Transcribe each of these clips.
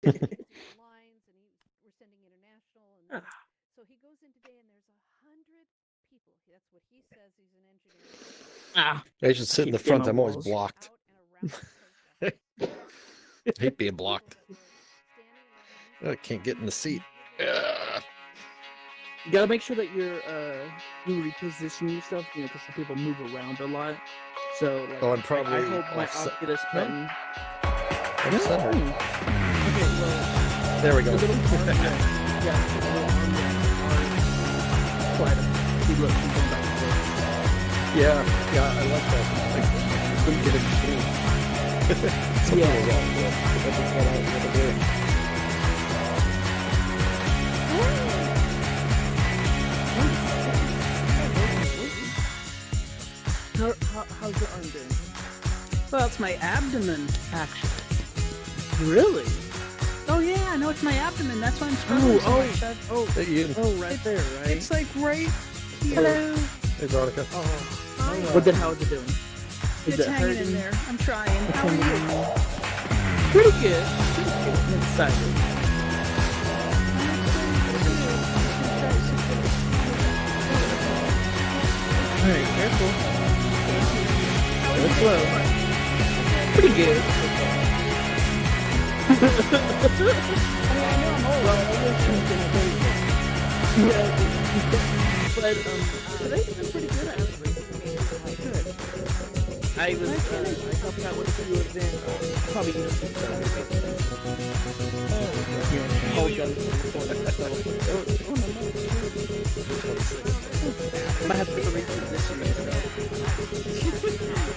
lines, and we're sending international, and then, so he goes in today, and there's 100 people. That's what he says. He's an engineer. I should sit in the front. I'm always Out blocked. and around the protest. I hate being blocked. People that were standing around the I can't get in the seat. You gotta make sure that you reposition yourself, because some people move around a lot. So, like, Oh, I'm probably I hold my offset. Oculus button. I'm centered. Okay, well, There we go. the little arm, yeah, the little arm are quite a look from going back and forth. Yeah, I like that. I couldn't get it to see. Something Yeah. was wrong with it, but that's just what I was gonna do. How's your arm doing? Well, it's my abdomen, actually. Really? Oh yeah, no, it's my abdomen. That's why I'm struggling so much. Hey, Ian. Right there, right? It's like right here. Hello. Hey, Veronica. Hi. Well, then how's it doing? It's hanging in there. I'm trying. How are you? Pretty good. I'm excited. All right, careful. Go slow. Pretty good. But today's been pretty good actually. Good. I helped out with a few events. Probably might have to reposition myself.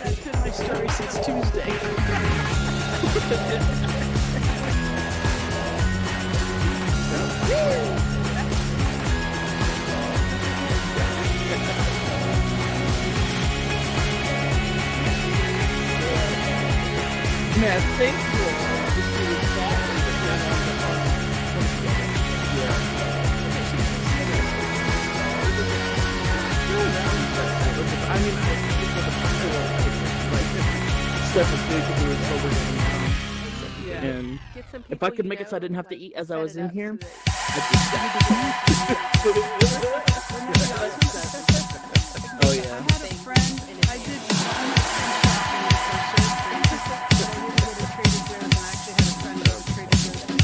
That's been my story since Tuesday. Yeah, thank you. I mean, I think with the stuff is big to do is over Yeah. and Get some if I people could you make it so I know, didn't have to like, eat as I set was it in up here, so that- Oh I yeah. had a friend. I did. I traded Joe's, and I actually had a friend who traded Joe's.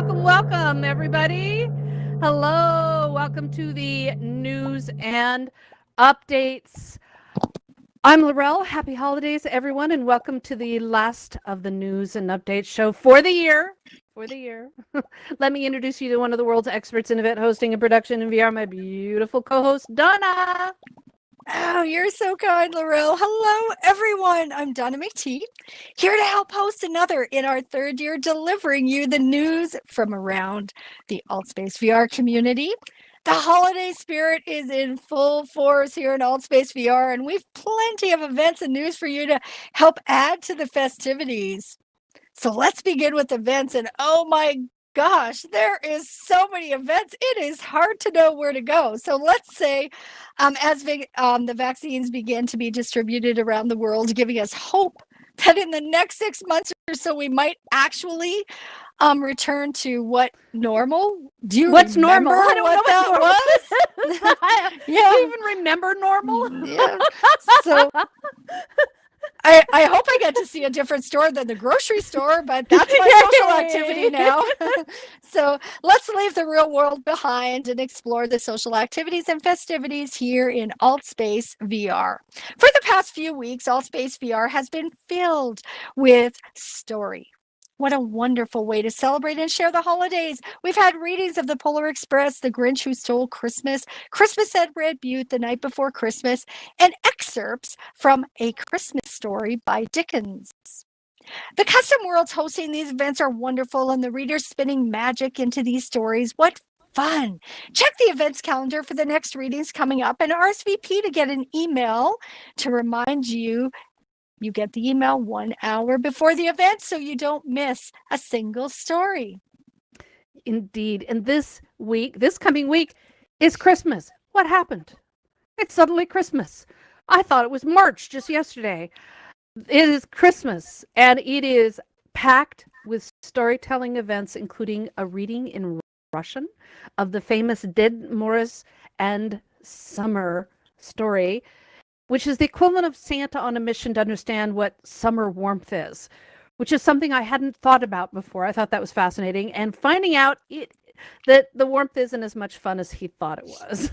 Welcome, everybody. Hello, welcome to the news and updates. I'm Laurel. Happy holidays, everyone, and welcome to the last of the news and updates show for the year. Let me introduce you to one of the world's experts in event hosting and production in VR, my beautiful co-host, Donna. Oh, you're so kind, Laurel. Hello, everyone. I'm Donna McTee, here to help host another in our third year, delivering you the news from around the AltSpace VR community. The holiday spirit is in full force here in AltSpace VR, and we've plenty of events and news for you to help add to the festivities. So let's begin with events. And oh my gosh, there is so many events. It is hard to know where to go. So let's say as the vaccines begin to be distributed around the world, giving us hope that in the next 6 months or so, we might actually return to what normal? Do you What's remember normal? I don't what know that was? Do you even remember normal? Yeah. So I hope I get to see a different store than the grocery store, but that's my social activity now. So let's leave the real world behind and explore the social activities and festivities here in AltSpace VR. For the past few weeks, AltSpace VR has been filled with story. What a wonderful way to celebrate and share the holidays. We've had readings of The Polar Express, The Grinch Who Stole Christmas, Christmas at Red Butte, The Night Before Christmas, and excerpts from A Christmas Story by Dickens. The custom worlds hosting these events are wonderful, and the readers spinning magic into these stories. What fun! Check the events calendar for the next readings coming up and RSVP to get an email to remind you. You get the email 1 hour before the event so you don't miss a single story. Indeed. And this coming week, is Christmas. What happened? It's suddenly Christmas. I thought it was March just yesterday. It is Christmas, and it is packed with storytelling events, including a reading in Russian of the famous Ded Moroz and Summer story, which is the equivalent of Santa on a mission to understand what summer warmth is, which is something I hadn't thought about before. I thought that was fascinating. And finding out that the warmth isn't as much fun as he thought it was.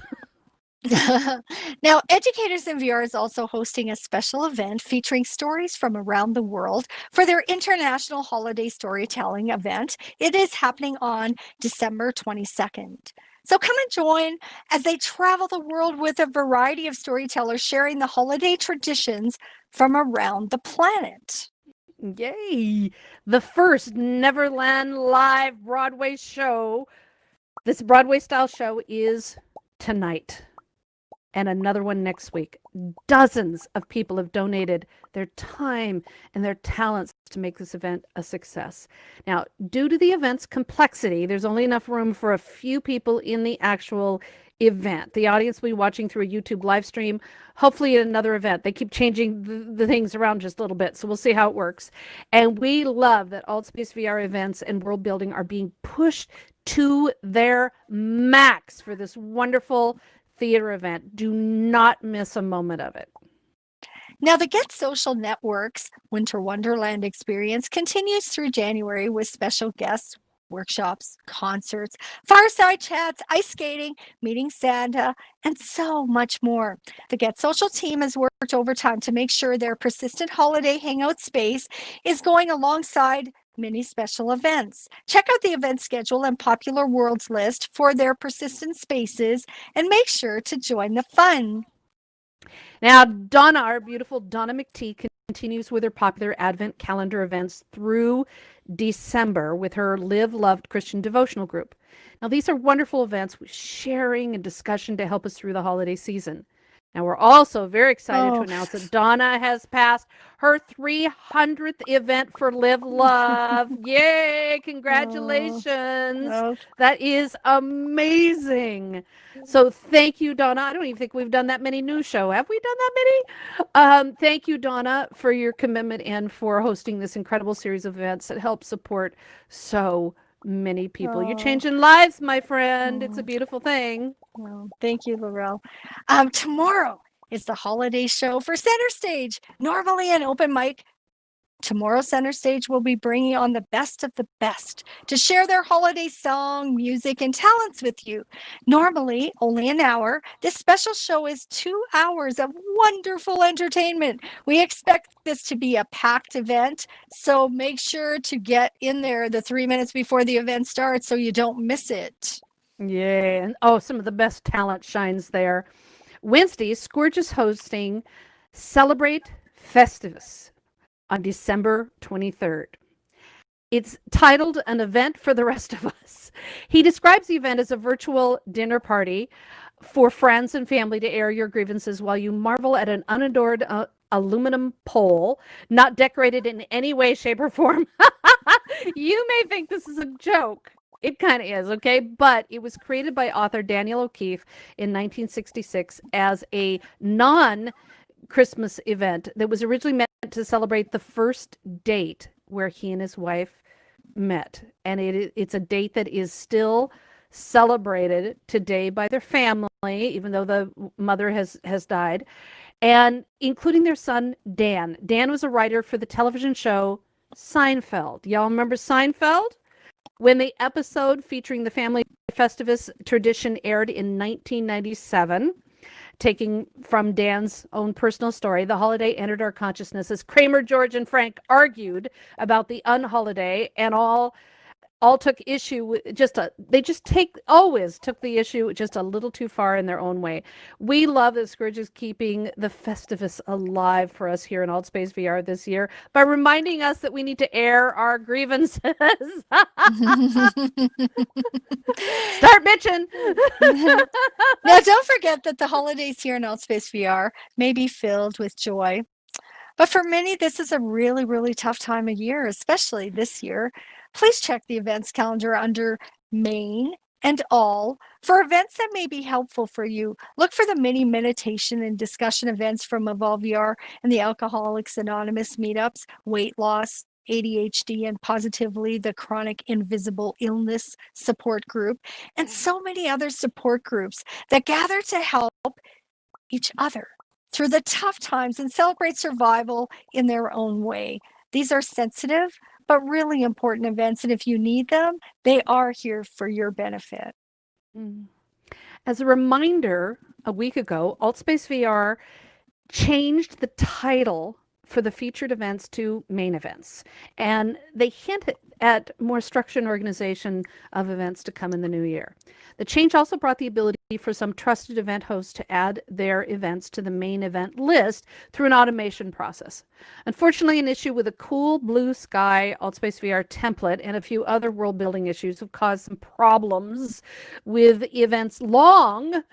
Now, Educators in VR is also hosting a special event featuring stories from around the world for their International Holiday Storytelling event. It is happening on December 22nd. So come and join as they travel the world with a variety of storytellers sharing the holiday traditions from around the planet. Yay! The first Neverland live Broadway show, this Broadway style show, is tonight. And another one next week. Dozens of people have donated their time and their talents to make this event a success. Now, due to the event's complexity, there's only enough room for a few people in the actual event. The audience will be watching through a YouTube live stream, hopefully at another event. They keep changing the things around just a little bit, so we'll see how it works. And we love that AltSpace VR events and world building are being pushed to their max for this wonderful theater event. Do not miss a moment of it. Now, the Get Social Network's Winter Wonderland experience continues through January with special guests, workshops, concerts, fireside chats, ice skating, meeting Santa, and so much more. The Get Social team has worked overtime to make sure their persistent holiday hangout space is going alongside many special events. Check out the event schedule and Popular Worlds list for their persistent spaces and make sure to join the fun. Now, Donna, our beautiful Donna McTee, continues with her popular Advent calendar events through December with her Live Loved Christian devotional group. Now, these are wonderful events with sharing and discussion to help us through the holiday season. Now, we're also very excited to announce that Donna has passed her 300th event for Live Love. Yay! Congratulations. That is amazing. So thank you, Donna. I don't even think we've done that many news show. Have we done that many? Thank you, Donna, for your commitment and for hosting this incredible series of events that help support so many people. You're changing lives, my friend. It's a beautiful thing. Well, thank you, Laurel. Tomorrow is the holiday show for Center Stage. Normally an open mic, tomorrow Center Stage will be bringing on the best of the best to share their holiday song, music, and talents with you. Normally only an hour, this special show is 2 hours of wonderful entertainment. We expect this to be a packed event, so make sure to get in there the 3 minutes before the event starts so you don't miss it. Yeah, and some of the best talent shines there. Wednesday, Scourge is hosting Celebrate Festivus on December 23rd. It's titled An Event for the Rest of Us. He describes the event as a virtual dinner party for friends and family to air your grievances while you marvel at an unadored aluminum pole, not decorated in any way, shape, or form. You may think this is a joke. It kind of is, okay? But it was created by author Daniel O'Keefe in 1966 as a non-Christmas event that was originally meant to celebrate the first date where he and his wife met. And it's a date that is still celebrated today by their family, even though the mother has died. and including their son, Dan. Dan was a writer for the television show Seinfeld. Y'all remember Seinfeld? When the episode featuring the family Festivus tradition aired in 1997, taking from Dan's own personal story, the holiday entered our consciousness as Kramer, George, and Frank argued about the unholiday, and all took issue with always took the issue just a little too far in their own way. We love that Scourge is keeping the Festivus alive for us here in Altspace VR this year by reminding us that we need to air our grievances. Start bitching. Now, don't forget that the holidays here in Altspace VR may be filled with joy. But for many, this is a really, really tough time of year, especially this year. Please check the events calendar under Main and All for events that may be helpful for you. Look for the mini meditation and discussion events from Evolve VR and the Alcoholics Anonymous meetups, weight loss, ADHD, and positively the chronic invisible illness support group, and so many other support groups that gather to help each other through the tough times and celebrate survival in their own way. These are sensitive but really important events, and if you need them, they are here for your benefit. As a reminder, a week ago, Altspace VR changed the title for the featured events to main events, and they hint at more structure and organization of events to come in the new year. The change also brought the ability for some trusted event hosts to add their events to the main event list through an automation process. Unfortunately, an issue with a cool blue sky Altspace VR template and a few other world building issues have caused some problems with events long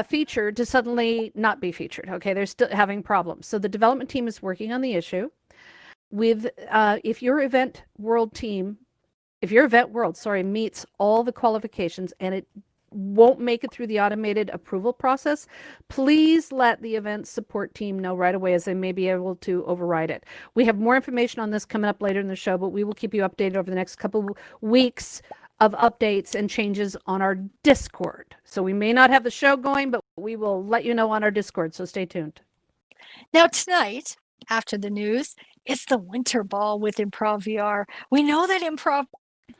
featured to suddenly not be featured. Okay, they're still having problems. So the development team is working on the issue. With if your event world meets all the qualifications and it won't make it through the automated approval process, please let the event support team know right away, as they may be able to override it. We have more information on this coming up later in the show, but we will keep you updated over the next couple of weeks of updates and changes on our Discord. So we may not have the show going, but we will let you know on our Discord, so stay tuned. Now tonight, after the news, it's the Winter Ball with Improv VR. We know that Improv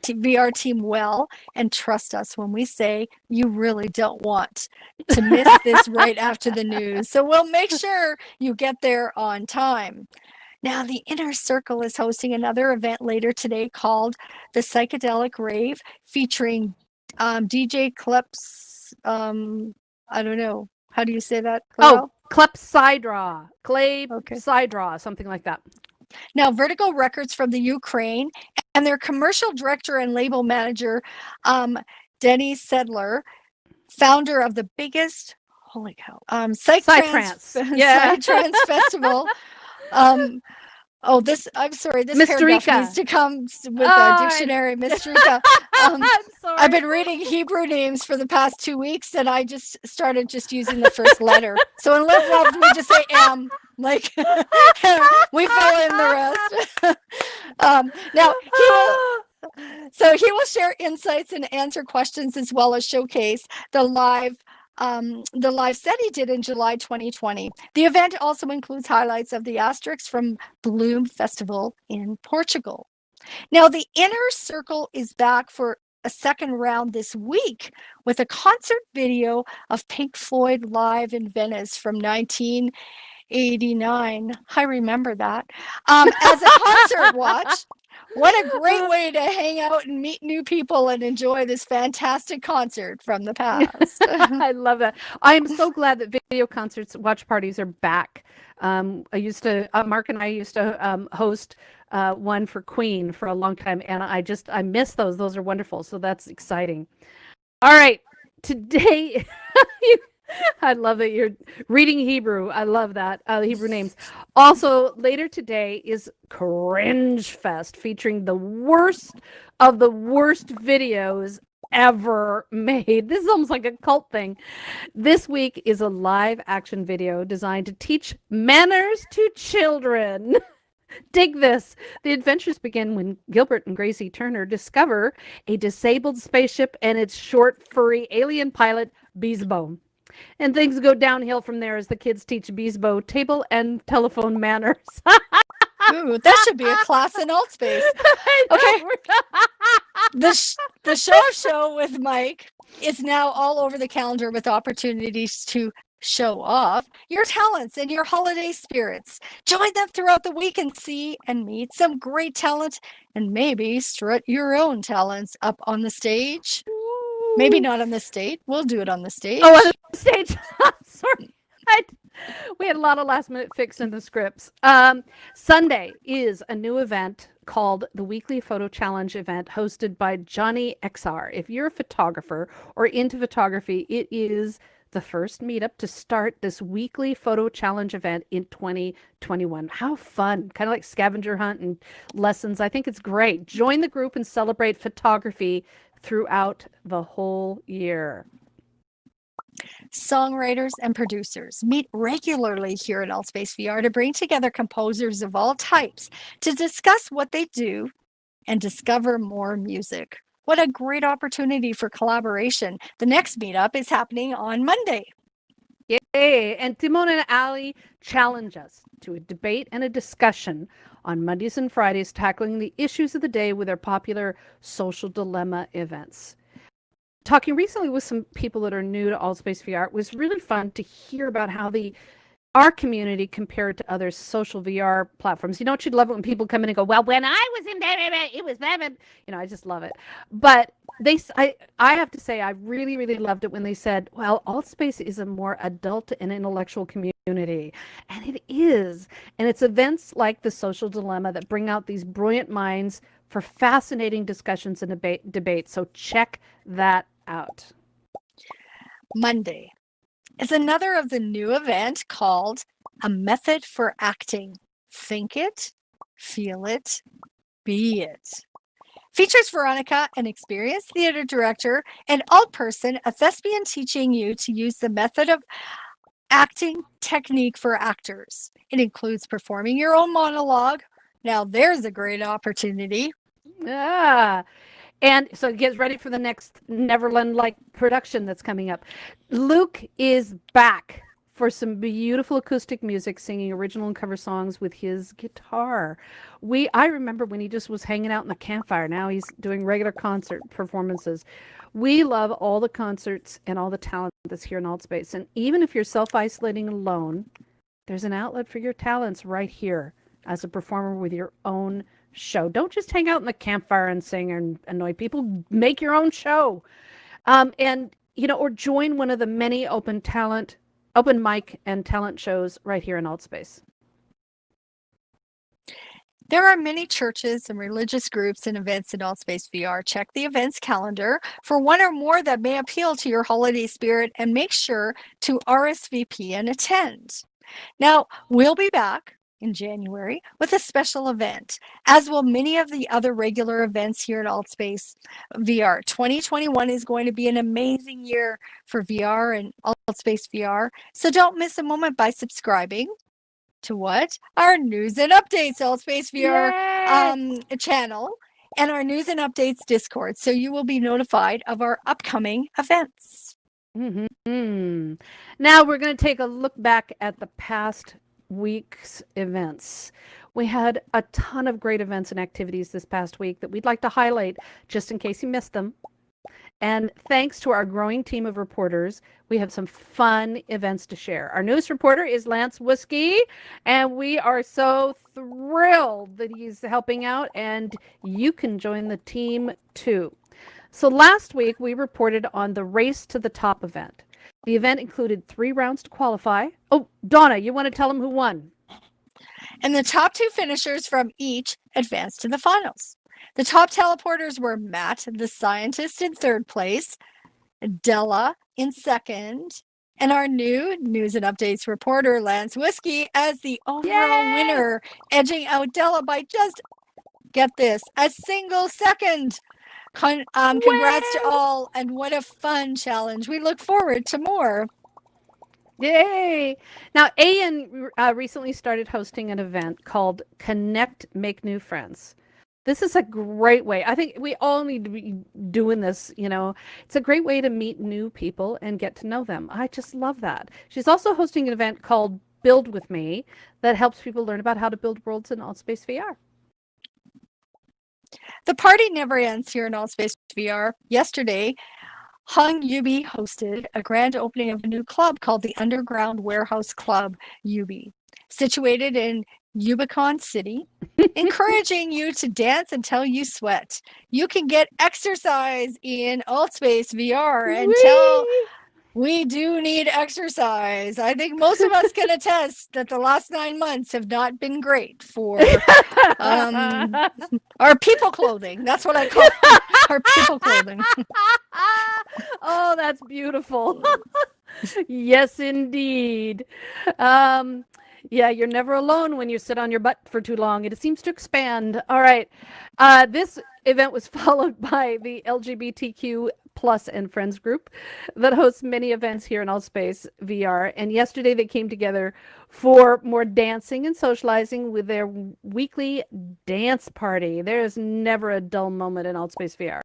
VR team well, and trust us when we say you really don't want to miss this right after the news. So we'll make sure you get there on time. Now, the Inner Circle is hosting another event later today called the Psychedelic Rave, featuring DJ Kleps. I don't know. How do you say that? Oh, Klepsydra, Okay. Klepsydra, something like that. Now, Vertigo Records from the Ukraine and their commercial director and label manager, Denny Sedler, founder of the biggest, holy cow, Psytrance. Yeah. Psytrance Festival. I'm sorry, this Mr. paragraph Rika. needs to come with a dictionary, Mr. Rika. I'm sorry. I've been reading Hebrew names for the past 2 weeks, and I just started using the first letter. So in Live Loved, we just say M, like we fill in the rest. Now he will share insights and answer questions, as well as showcase the live set he did in July 2020. The event also includes highlights of the Asterix from Bloom Festival in Portugal. Now, the Inner Circle is back for a second round this week with a concert video of Pink Floyd live in Venice from 1989. I remember that. As a concert watch. What a great way to hang out and meet new people and enjoy this fantastic concert from the past. I love that. I am so glad that video concerts, watch parties are back. Mark and I used to host one for Queen for a long time, and I miss those. Those are wonderful. So that's exciting. All right. Today, I love that you're reading Hebrew. I love that. Hebrew names. Also, later today is Cringe Fest, featuring the worst of the worst videos ever made. This is almost like a cult thing. This week is a live action video designed to teach manners to children. Dig this. The adventures begin when Gilbert and Gracie Turner discover a disabled spaceship and its short, furry alien pilot, Beesbone. And things go downhill from there as the kids teach Beesbo table and telephone manners. Ooh, that should be a class in Altspace. I know, Okay. we're- The show with Mike is now all over the calendar with opportunities to show off your talents and your holiday spirits. Join them throughout the week and see and meet some great talent and maybe strut your own talents up on the stage. Maybe not on the stage. We'll do it on the stage. Oh, on the stage. Sorry. We had a lot of last minute fix in the scripts. Sunday is a new event called the Weekly Photo Challenge event hosted by Johnny XR. If you're a photographer or into photography, it is the first meetup to start this weekly photo challenge event in 2021. How fun. Kind of like scavenger hunt and lessons. I think it's great. Join the group and celebrate photography throughout the whole year. Songwriters and producers meet regularly here at Altspace VR to bring together composers of all types to discuss what they do and discover more music. What a great opportunity for collaboration. The next meetup is happening on Monday. Yay! And Timon and Ali challenge us to a debate and a discussion on Mondays and Fridays, tackling the issues of the day with their popular social dilemma events. Talking recently with some people that are new to Altspace VR, it was really fun to hear about how our community compared to other social VR platforms. You know what, you'd love it when people come in and go, well, when I was in it was them, and I just love it. But I have to say, I really, really loved it when they said, well, Altspace is a more adult and intellectual community. And it is. And it's events like the Social Dilemma that bring out these brilliant minds for fascinating discussions and debate. So check that out. Monday is another of the new event called A Method for Acting. Think it, feel it, be it. Features Veronica, an experienced theater director and alt person, a thespian, teaching you to use the method of acting technique for actors. It includes performing your own monologue. Now there's a great opportunity. Yeah. And so get ready for the next Neverland-like production that's coming up. Luke is back for some beautiful acoustic music, singing original and cover songs with his guitar. I remember when he just was hanging out in the campfire. Now he's doing regular concert performances. We love all the concerts and all the talent that's here in Altspace. And even if you're self-isolating alone, there's an outlet for your talents right here as a performer with your own show. Don't just hang out in the campfire and sing and annoy people. Make your own show. Or join one of the many open mic and talent shows right here in Altspace. There are many churches and religious groups and events in Altspace VR. Check the events calendar for one or more that may appeal to your holiday spirit and make sure to RSVP and attend. Now, we'll be back in January with a special event, as will many of the other regular events here at Altspace VR. 2021 is going to be an amazing year for VR and Altspace VR, so don't miss a moment by subscribing to our News and Updates Altspace VR channel and our News and Updates Discord, so you will be notified of our upcoming events. Mm-hmm. Now we're going to take a look back at the past week's events. We had a ton of great events and activities this past week that we'd like to highlight just in case you missed them. And thanks to our growing team of reporters, we have some fun events to share. Our newest reporter is Lance Whiskey, and we are so thrilled that he's helping out, and you can join the team too. So last week we reported on the Race to the Top event. The event included 3 rounds to qualify. Oh, Donna, you want to tell them who won? And the top 2 finishers from each advanced to the finals. The top teleporters were Matt, the scientist, in 3rd place, Della in 2nd, and our new News and Updates reporter, Lance Whiskey, as the overall winner, edging out Della by just, get this, a single second. Congrats to all, and what a fun challenge. We look forward to more. Yay! Now, AN recently started hosting an event called Connect, Make New Friends. This is a great way. I think we all need to be doing this, you know. It's a great way to meet new people and get to know them. I just love that. She's also hosting an event called Build With Me that helps people learn about how to build worlds in Altspace VR. The party never ends here in Altspace VR. Yesterday, Hung Yubi hosted a grand opening of a new club called the Underground Warehouse Club Yubi, situated in Ubicon City, encouraging you to dance until you sweat. You can get exercise in Altspace VR until we do need exercise. I think most of us can attest that the last 9 months have not been great for our people clothing. That's what I call it, our people clothing. Oh, that's beautiful. Yes, indeed. Yeah, you're never alone when you sit on your butt for too long. It seems to expand. All right. This event was followed by the LGBTQ plus and friends group that hosts many events here in Altspace VR. And yesterday they came together for more dancing and socializing with their weekly dance party. There is never a dull moment in Altspace VR.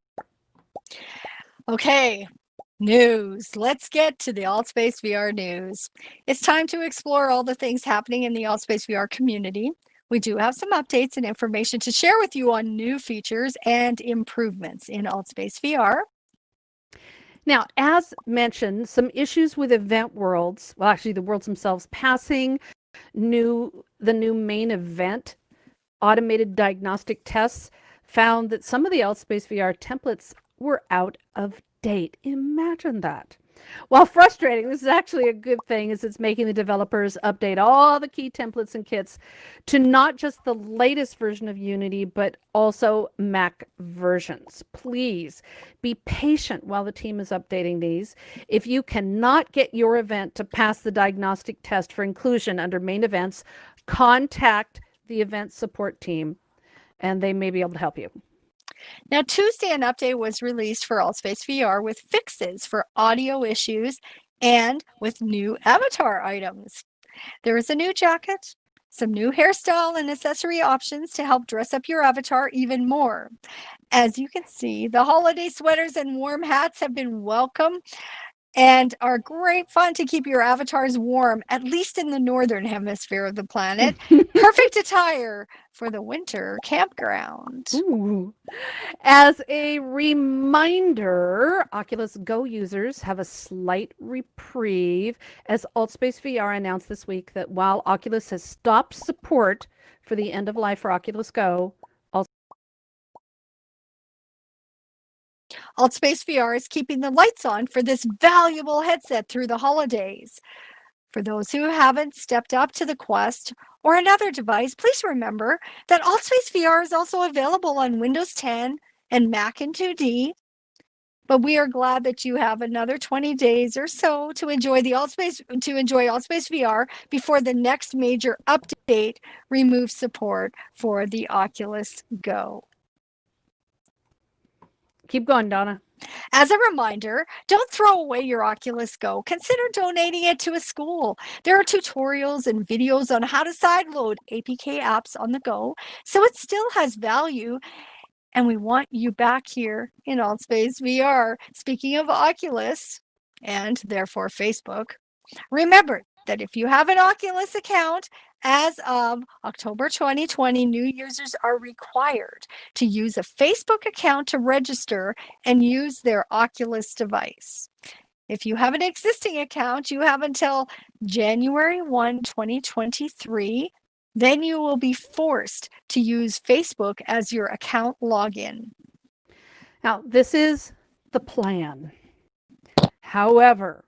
Okay, news. Let's get to the Altspace VR news. It's time to explore all the things happening in the Altspace VR community. We do have some updates and information to share with you on new features and improvements in Altspace VR. Now, as mentioned, some issues with event worlds, well, actually the worlds themselves, passing the new main event automated diagnostic tests found that some of the Altspace VR templates were out of date. Imagine that. While frustrating, this is actually a good thing as it's making the developers update all the key templates and kits to not just the latest version of Unity, but also Mac versions. Please be patient while the team is updating these. If you cannot get your event to pass the diagnostic test for inclusion under main events, contact the event support team and they may be able to help you. Now, Tuesday, an update was released for Altspace VR with fixes for audio issues and with new avatar items. There is a new jacket, some new hairstyle and accessory options to help dress up your avatar even more. As you can see, the holiday sweaters and warm hats have been welcome and are great fun to keep your avatars warm, at least in the northern hemisphere of the planet. Perfect attire for the winter campground. Ooh. As a reminder, Oculus Go users have a slight reprieve as Altspace VR announced this week that while Oculus has stopped support for the end of life for Oculus Go, Altspace VR is keeping the lights on for this valuable headset through the holidays. For those who haven't stepped up to the Quest or another device, please remember that Altspace VR is also available on Windows 10 and Mac in 2D. But we are glad that you have another 20 days or so to enjoy Altspace VR before the next major update removes support for the Oculus Go. keep going, Donna. As a reminder, don't throw away your Oculus Go. Consider donating it to a school. There are tutorials and videos on how to sideload APK apps on the go, so it still has value. And we want you back here in Altspace VR. Speaking of Oculus, and therefore Facebook, remember that if you have an Oculus account, as of October 2020, new users are required to use a Facebook account to register and use their Oculus device. If you have an existing account, you have until January 1, 2023. Then you will be forced to use Facebook as your account login. Now, this is the plan. However,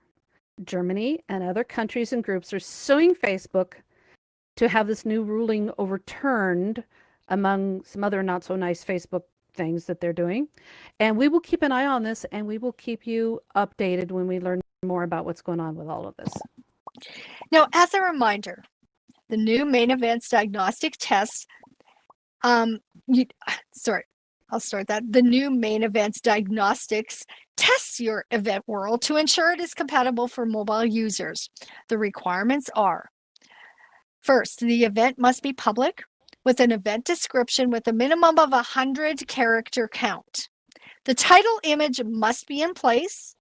Germany and other countries and groups are suing Facebook to have this new ruling overturned, among some other not so nice Facebook things that they're doing. And we will keep an eye on this, and we will keep you updated when we learn more about what's going on with all of this. Now, as a reminder, the new main events diagnostic test, The new main events diagnostics tests your event world to ensure it is compatible for mobile users. The requirements are: first, the event must be public with an event description with a minimum of 100 character count. The title image must be in place.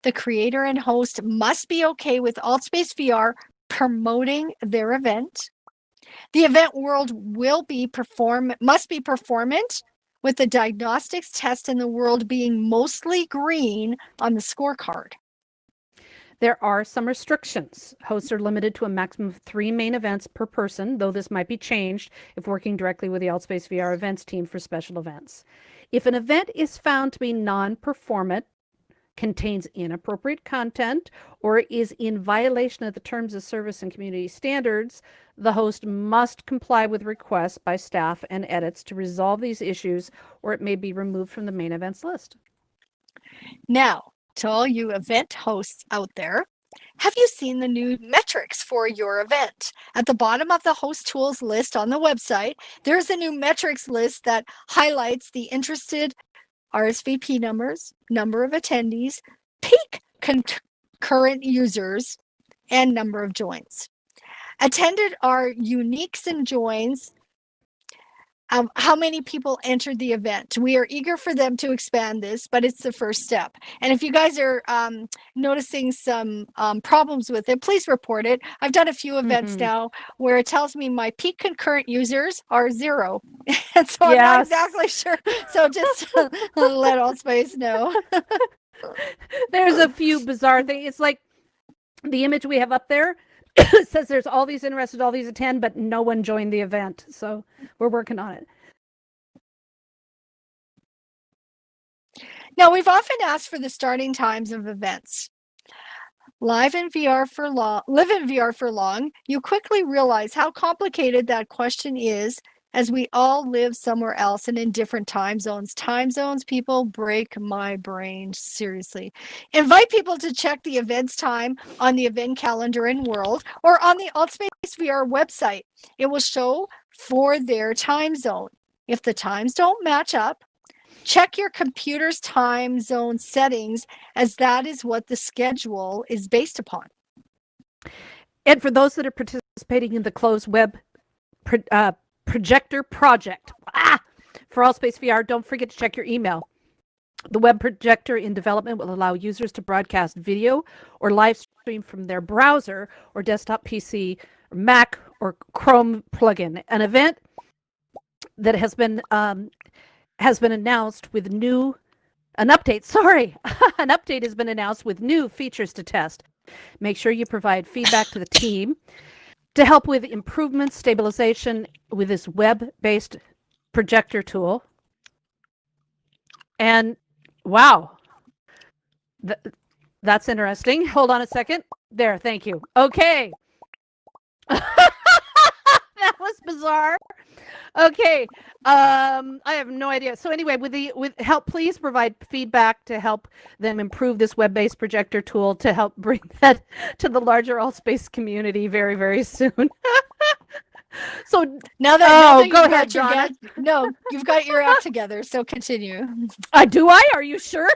The creator and host must be okay with AltSpace VR promoting their event. The event world must be performant, with the diagnostics test in the world being mostly green on the scorecard. There are some restrictions. Hosts are limited to a maximum of 3 main events per person, though this might be changed if working directly with the AltSpace VR events team for special events. If an event is found to be non-performant, contains inappropriate content, or is in violation of the terms of service and community standards, the host must comply with requests by staff and edits to resolve these issues, or it may be removed from the main events list. Now, to all you event hosts out there, have you seen the new metrics for your event? At the bottom of the host tools list on the website, there's a new metrics list that highlights the interested RSVP numbers, number of attendees, peak concurrent users, and number of joins. Attended are uniques and joins, how many people entered the event. We are eager for them to expand this, but it's the first step. And if you guys are noticing some problems with it, please report it. I've done a few events now where it tells me my peak concurrent users are 0. And so I'm not exactly sure. So just let AltSpace know. There's a few bizarre things. It's like the image we have up there. It says there's all these interested, all these attend, but no one joined the event. So we're working on it. Now, we've often asked for the starting times of events. Live in VR for long, you quickly realize how complicated that question is, as we all live somewhere else and in different time zones. Time zones, people, break my brain, seriously. Invite people to check the event's time on the event calendar in World or on the AltSpace VR website. It will show for their time zone. If the times don't match up, check your computer's time zone settings, as that is what the schedule is based upon. And for those that are participating in the closed web projector project for AltSpace VR, don't forget to check your email. The web projector in development will allow users to broadcast video or live stream from their browser or desktop PC, or Mac or Chrome plugin. An event that has been announced with an update has been announced with new features to test. Make sure you provide feedback to the team to help with improvements, stabilization with this web-based projector tool. And wow, that's interesting. Hold on a second. There, thank you. Okay. That was bizarre. Okay. I have no idea. So anyway, with help, please provide feedback to help them improve this web-based projector tool to help bring that to the larger AltSpace community very, very soon. So now that go ahead, Donna. You've got your act together. So continue. Do I? Are you sure?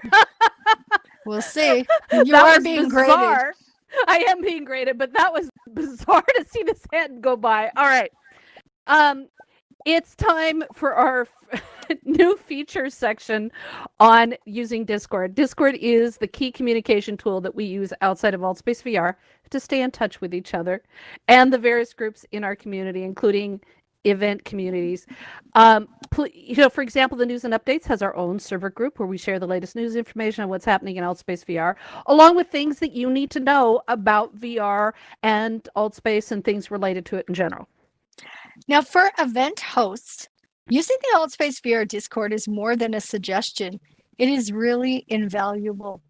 We'll see. You are being graded. I am being graded, but that was bizarre to see this hand go by. All right. It's time for our new features section on using Discord. Discord is the key communication tool that we use outside of AltSpace VR to stay in touch with each other and the various groups in our community, including event communities. For example, the News and Updates has our own server group where we share the latest news information on what's happening in AltSpace VR, along with things that you need to know about VR and AltSpace and things related to it in general. Now, for event hosts, using the AltSpace VR Discord is more than a suggestion. It is really invaluable.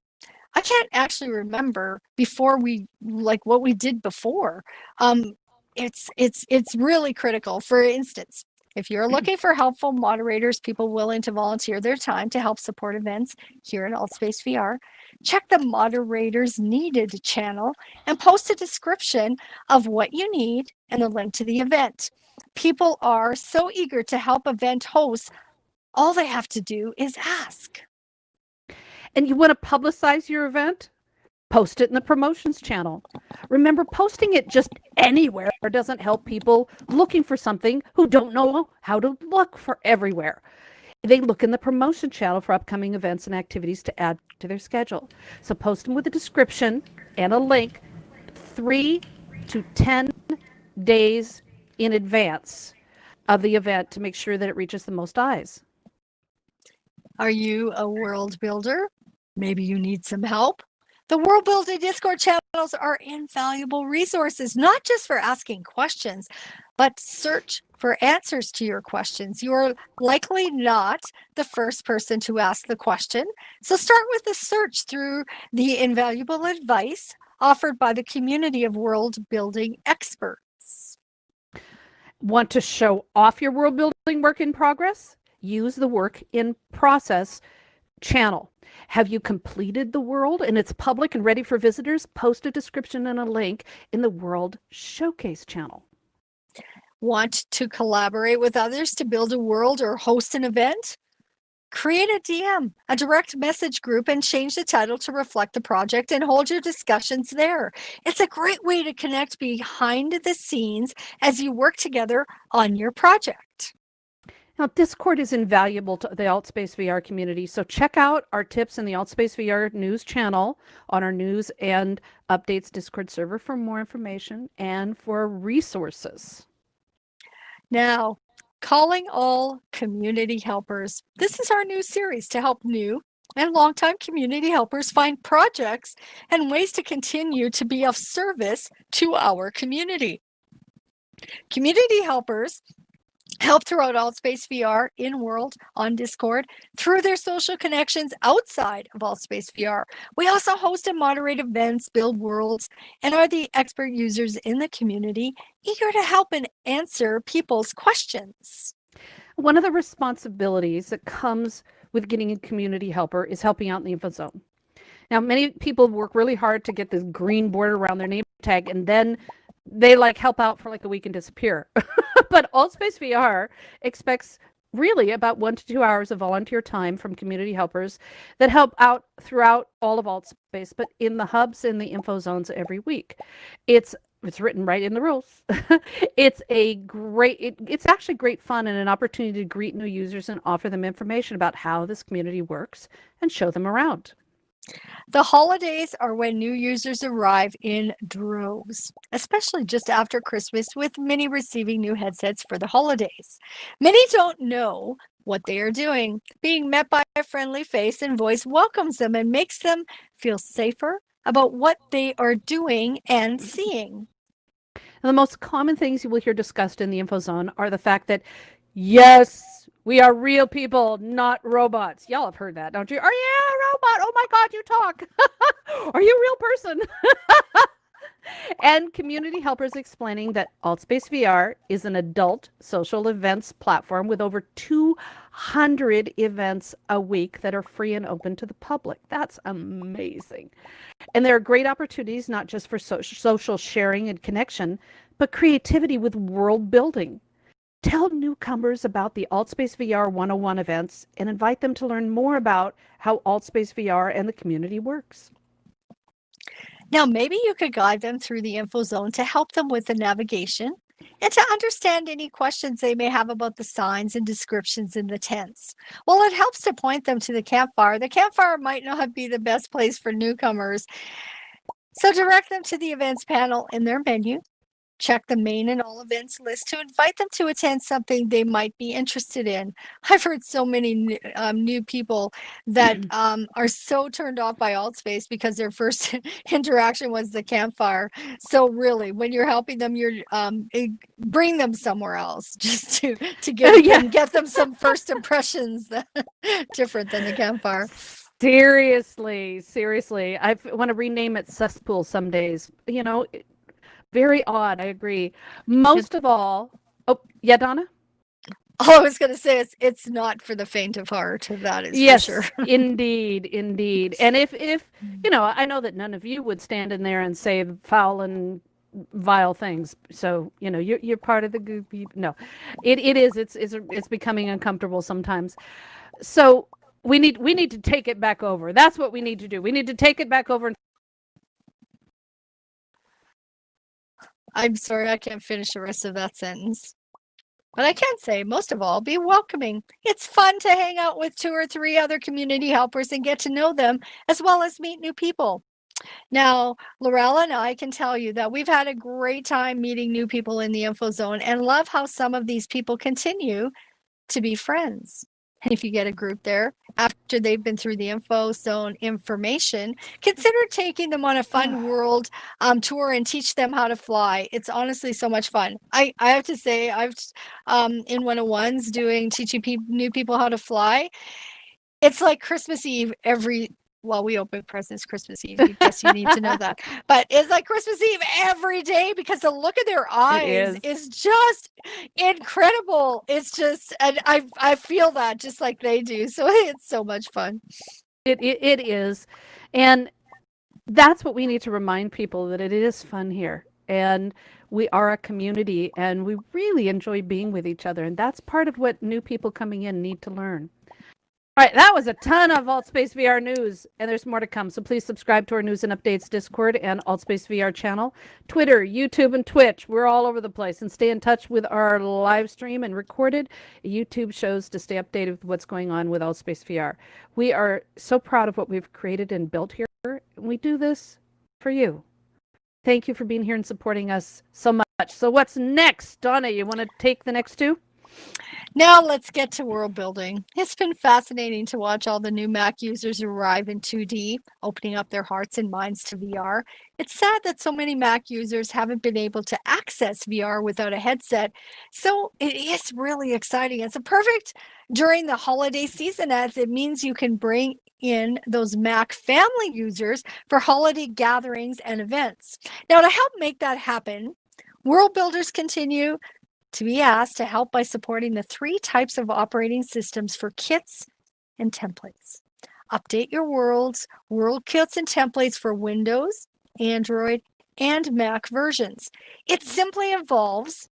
I can't actually remember before what we did before. It's really critical. For instance, if you're looking for helpful moderators, people willing to volunteer their time to help support events here at AltSpace VR, check the moderators needed channel and post a description of what you need and the link to the event. People are so eager to help event hosts. All they have to do is ask. And you want to publicize your event? Post it in the promotions channel. Remember, posting it just anywhere doesn't help people looking for something who don't know how to look for everywhere. They look in the promotion channel for upcoming events and activities to add to their schedule. So post them with a description and a link 3 to 10 days in advance of the event to make sure that it reaches the most eyes. Are you a world builder? Maybe you need some help. The World Builder Discord channels are invaluable resources, not just for asking questions, but search for answers to your questions. You're likely not the first person to ask the question. So start with a search through the invaluable advice offered by the community of world building experts. Want to show off your world building work in progress? Use the work in process channel. Have you completed the world and it's public and ready for visitors? Post a description and a link in the World Showcase channel. Want to collaborate with others to build a world or host an event? Create a DM, a direct message group, and change the title to reflect the project and hold your discussions there. It's a great way to connect behind the scenes as you work together on your project. Now, Discord is invaluable to the AltSpace VR community, so check out our tips in the AltSpace VR news channel on our news and updates Discord server for more information and for resources. Now, calling all community helpers. This is our new series to help new and longtime community helpers find projects and ways to continue to be of service to our community. Community helpers help throughout AltSpace VR in world on Discord through their social connections outside of AltSpace VR. We also host and moderate events, build worlds, and are the expert users in the community eager to help and answer people's questions. One of the responsibilities that comes with getting a community helper is helping out in the info zone. Now, many people work really hard to get this green border around their name tag, and then they help out for a week and disappear. But AltSpace VR expects really about 1 to 2 hours of volunteer time from community helpers that help out throughout all of AltSpace, but in the hubs and the info zones every week. It's written right in the rules. It's actually great fun and an opportunity to greet new users and offer them information about how this community works and show them around. The holidays are when new users arrive in droves, especially just after Christmas, with many receiving new headsets for the holidays. Many don't know what they are doing. Being met by a friendly face and voice welcomes them and makes them feel safer about what they are doing and seeing. And the most common things you will hear discussed in the info zone are the fact that, yes, we are real people, not robots. Y'all have heard that, don't you? Are you a robot? Oh my God, you talk. Are you a real person? And community helpers explaining that AltSpace VR is an adult social events platform with over 200 events a week that are free and open to the public. That's amazing. And there are great opportunities, not just for social sharing and connection, but creativity with world building. Tell newcomers about the AltSpace VR 101 events and invite them to learn more about how AltSpace VR and the community works. Now, maybe you could guide them through the info zone to help them with the navigation and to understand any questions they may have about the signs and descriptions in the tents. Well, it helps to point them to the campfire. The campfire might not be the best place for newcomers, so direct them to the events panel in their menu. Check the main and all events list to invite them to attend something they might be interested in. I've heard so many new people that are so turned off by AltSpace because their first interaction was the campfire. So really, when you're helping them, you're bring them somewhere else just to get them some first impressions that different than the campfire. Seriously, I want to rename it cesspool some days. Very odd, I agree. Most of all, oh, yeah, Donna? Oh, I was going to say it's not for the faint of heart. That is yes, for sure. indeed. And if I know that none of you would stand in there and say foul and vile things. So, you're part of the group. No, it's becoming uncomfortable sometimes. So we need to take it back over. That's what we need to do. We need to take it back over and I'm sorry, I can't finish the rest of that sentence. But I can say, most of all, be welcoming. It's fun to hang out with 2 or 3 other community helpers and get to know them, as well as meet new people. Now, Laurel and I can tell you that we've had a great time meeting new people in the info zone and love how some of these people continue to be friends. And if you get a group there after they've been through the info zone information, consider taking them on a fun world tour and teach them how to fly. It's honestly so much fun. I have to say, I've in 101s doing teaching new people how to fly. It's like Christmas Eve well, we open presents Christmas Eve. I guess you need to know that. But it's like Christmas Eve every day because the look of their eyes is just incredible. It's just, and I feel that just like they do. So it's so much fun. It is. And that's what we need to remind people, that it is fun here. And we are a community and we really enjoy being with each other. And that's part of what new people coming in need to learn. All right, that was a ton of AltSpace VR news, and there's more to come. So please subscribe to our News and Updates Discord and AltSpace VR channel, Twitter, YouTube, and Twitch. We're all over the place. And stay in touch with our live stream and recorded YouTube shows to stay updated with what's going on with AltSpace VR. We are so proud of what we've created and built here. We do this for you. Thank you for being here and supporting us so much. So what's next? Donna, you want to take the next 2? Now let's get to world building. It's been fascinating to watch all the new Mac users arrive in 2D, opening up their hearts and minds to VR. It's sad that so many Mac users haven't been able to access VR without a headset. So it is really exciting. It's a perfect during the holiday season, as it means you can bring in those Mac family users for holiday gatherings and events. Now, to help make that happen, world builders continue to be asked to help by supporting the 3 types of operating systems for kits and templates. Update your world kits and templates for Windows, Android, and Mac versions. It simply involves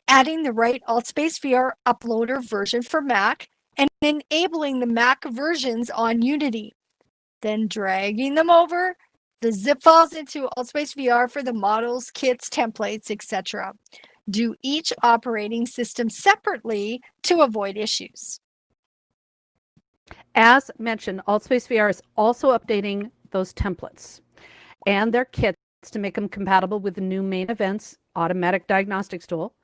adding the right AltSpace VR uploader version for Mac and enabling the Mac versions on Unity, then dragging them over the zip files into AltSpace VR for the models, kits, templates, etc. Do each operating system separately to avoid issues. As mentioned, AltSpace VR is also updating those templates and their kits to make them compatible with the new main events automatic diagnostics tool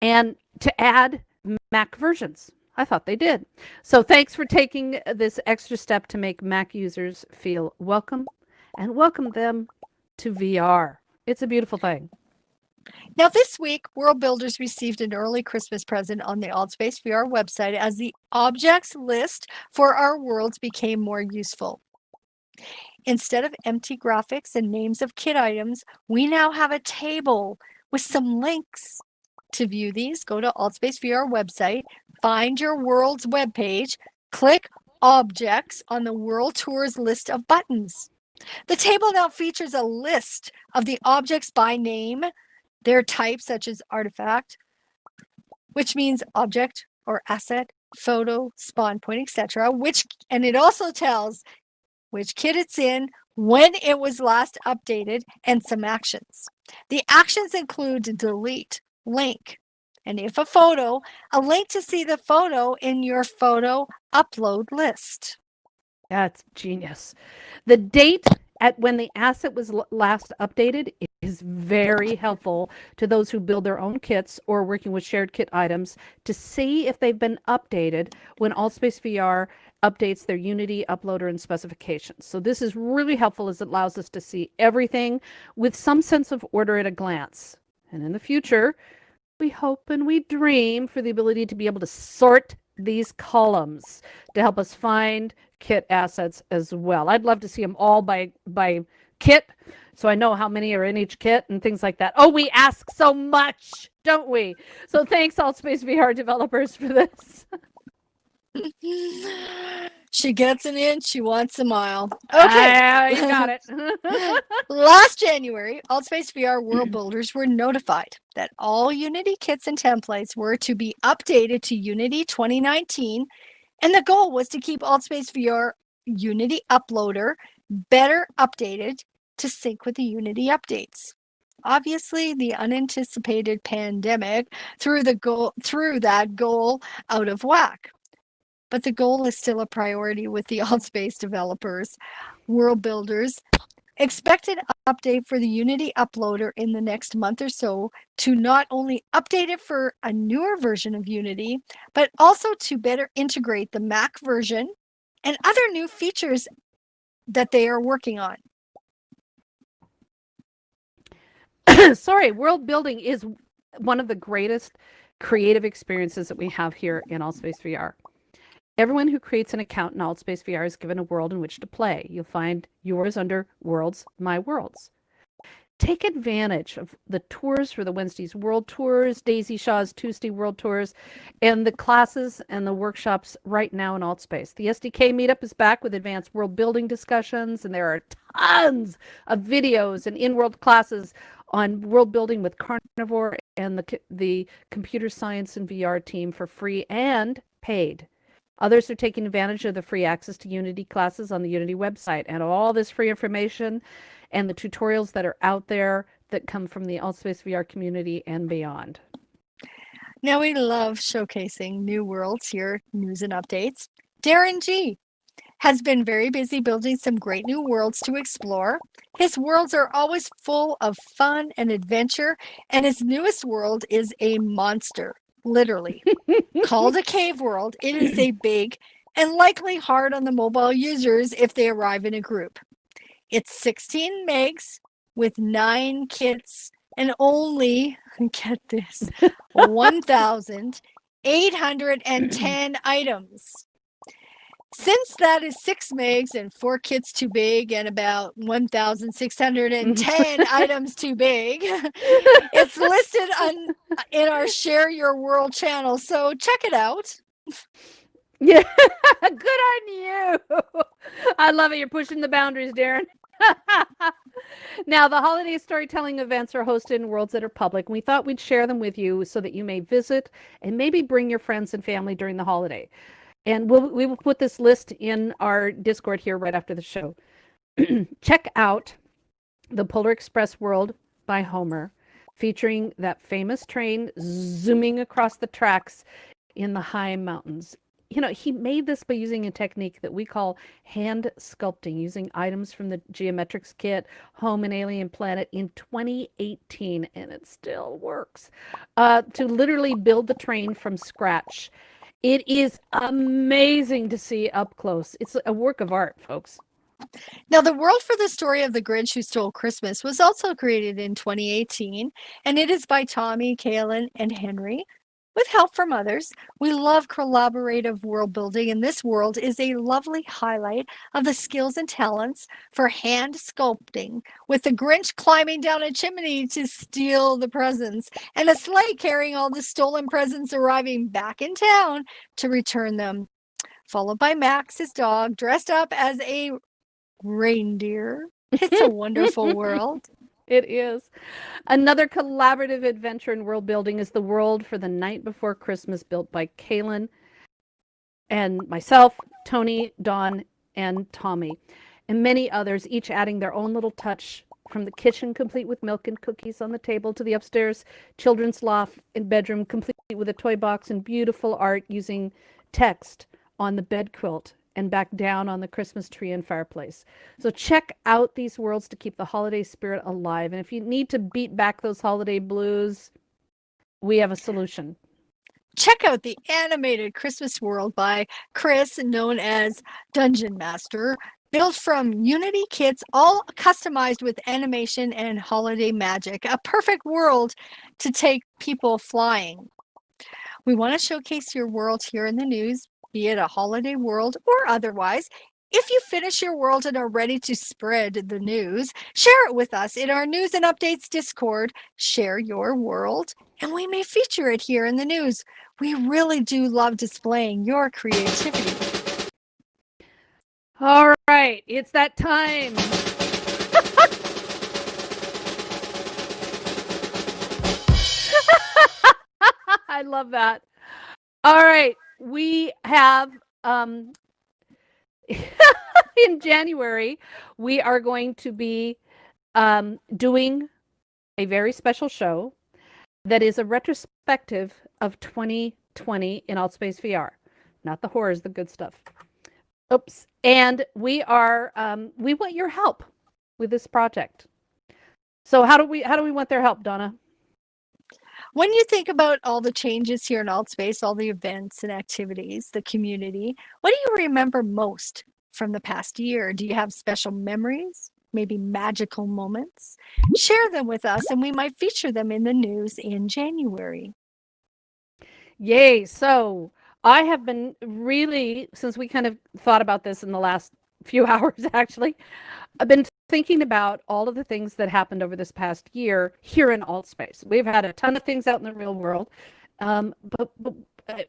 and to add Mac versions. I thought they did. So thanks for taking this extra step to make Mac users feel welcome and welcome them to VR. It's a beautiful thing. Now, this week, World Builders received an early Christmas present on the AltSpace VR website as the objects list for our worlds became more useful. Instead of empty graphics and names of kit items, we now have a table with some links. To view these, go to AltSpace VR website, find your world's webpage, click Objects on the World Tours list of buttons. The table now features a list of the objects by name, their types such as artifact, which means object or asset, photo, spawn point, etc. And it also tells which kit it's in, when it was last updated, and some actions. The actions include delete, link, and if a photo, a link to see the photo in your photo upload list. That's genius. The date at when the asset was last updated is very helpful to those who build their own kits or working with shared kit items to see if they've been updated when AltSpace VR updates their Unity uploader and specifications. So this is really helpful as it allows us to see everything with some sense of order at a glance. And in the future, we hope and we dream for the ability to be able to sort these columns to help us find kit assets as well. I'd love to see them all by kit, so I know how many are in each kit and things like that. Oh, we ask so much, don't we? So thanks, AltSpace VR developers, for this. She gets an inch, she wants a mile. Okay. You got it. Last January, AltSpace VR World Builders were notified that all Unity kits and templates were to be updated to Unity 2019, and the goal was to keep AltSpace VR Unity uploader better updated to sync with the Unity updates. Obviously, the unanticipated pandemic threw that goal out of whack. But the goal is still a priority with the Altspace developers, world builders. Expect an update for the Unity uploader in the next month or so to not only update it for a newer version of Unity, but also to better integrate the Mac version and other new features that they are working on. Sorry, world building is one of the greatest creative experiences that we have here in Altspace VR. Everyone who creates an account in Altspace VR is given a world in which to play. You'll find yours under Worlds, My Worlds. Take advantage of the tours for the Wednesday's World Tours, Daisy Shaw's Tuesday World Tours, and the classes and the workshops right now in Altspace. The SDK meetup is back with advanced world building discussions, and there are tons of videos and in-world classes on world building with Carnivore and the computer science and VR team for free and paid. Others are taking advantage of the free access to Unity classes on the Unity website, and all this free information and the tutorials that are out there that come from the Altspace VR community and beyond. Now, we love showcasing new worlds here, news and updates. Darren G has been very busy building some great new worlds to explore. His worlds are always full of fun and adventure, and his newest world is a monster, literally. Called a cave world, it is a big and likely hard on the mobile users if they arrive in a group. It's 16 megs with 9 kits and only, get this, 1,810 items. Since that is 6 megs and 4 kits too big and about 1,610 items too big, it's listed in our Share Your World channel, so check it out. Yeah, good on you. I love it. You're pushing the boundaries, Darren. Now, the holiday storytelling events are hosted in worlds that are public. We thought we'd share them with you so that you may visit and maybe bring your friends and family during the holiday. And we will put this list in our Discord here right after the show. Check out the Polar Express World by Homer, featuring that famous train zooming across the tracks in the high mountains. You know, he made this by using a technique that we call hand sculpting, using items from the Geometrics kit, Home and Alien Planet in 2018, and it still works, to literally build the train from scratch. It is amazing to see up close. It's a work of art, folks. Now, the world for the story of the Grinch Who Stole Christmas was also created in 2018, and it is by Tommy, Kaylin, and Henry, with help from others. We love collaborative world building, and this world is a lovely highlight of the skills and talents for hand sculpting, with the Grinch climbing down a chimney to steal the presents, and a sleigh carrying all the stolen presents arriving back in town to return them, followed by Max, his dog, dressed up as a reindeer. It's a wonderful world. It is. Another collaborative adventure in world building is the world for the night before Christmas, built by Kaylin and myself, Tony, Dawn, and Tommy, and many others, each adding their own little touch, from the kitchen complete with milk and cookies on the table to the upstairs children's loft and bedroom complete with a toy box and beautiful art using text on the bed quilt and back down on the Christmas tree and fireplace. So check out these worlds to keep the holiday spirit alive. And if you need to beat back those holiday blues, we have a solution. Check out the animated Christmas world by Chris, known as Dungeon Master, built from Unity kits, all customized with animation and holiday magic. A perfect world to take people flying. We want to showcase your world here in the news, be it a holiday world or otherwise. If you finish your world and are ready to spread the news, share it with us in our News and Updates Discord. Share your world, and we may feature it here in the news. We really do love displaying your creativity. All right, it's that time. I love that. All right. We have in January, we are going to be doing a very special show that is a retrospective of 2020 in Altspace VR. Not the horrors, the good stuff. Oops. And we want your help with this project. So how do we want their help, Donna? When you think about all the changes here in Altspace, all the events and activities, the community, what do you remember most from the past year? Do you have special memories, maybe magical moments? Share them with us and we might feature them in the news in January. Yay. So I have been really, since we kind of thought about this in the last few hours, actually, I've been thinking about all of the things that happened over this past year here in Altspace. We've had a ton of things out in the real world. But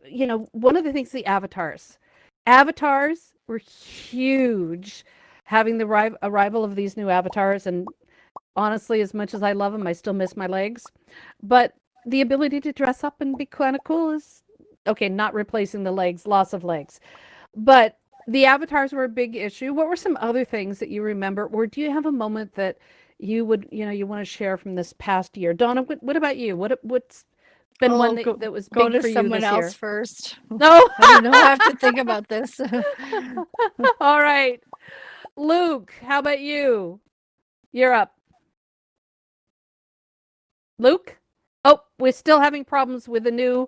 you know, one of the things, the avatars. Avatars were huge, having the arrival of these new avatars. And honestly, as much as I love them, I still miss my legs. But the ability to dress up and be kind of cool is, okay, not replacing the legs, loss of legs. But the avatars were a big issue. What were some other things that you remember? Or do you have a moment that you would, you want to share from this past year? Donna, what about you? What's been one that was Go big to for you someone this else year? first. No. I don't have to think about this. All right. Luke, how about you? You're up. Luke? Oh, we're still having problems with the new.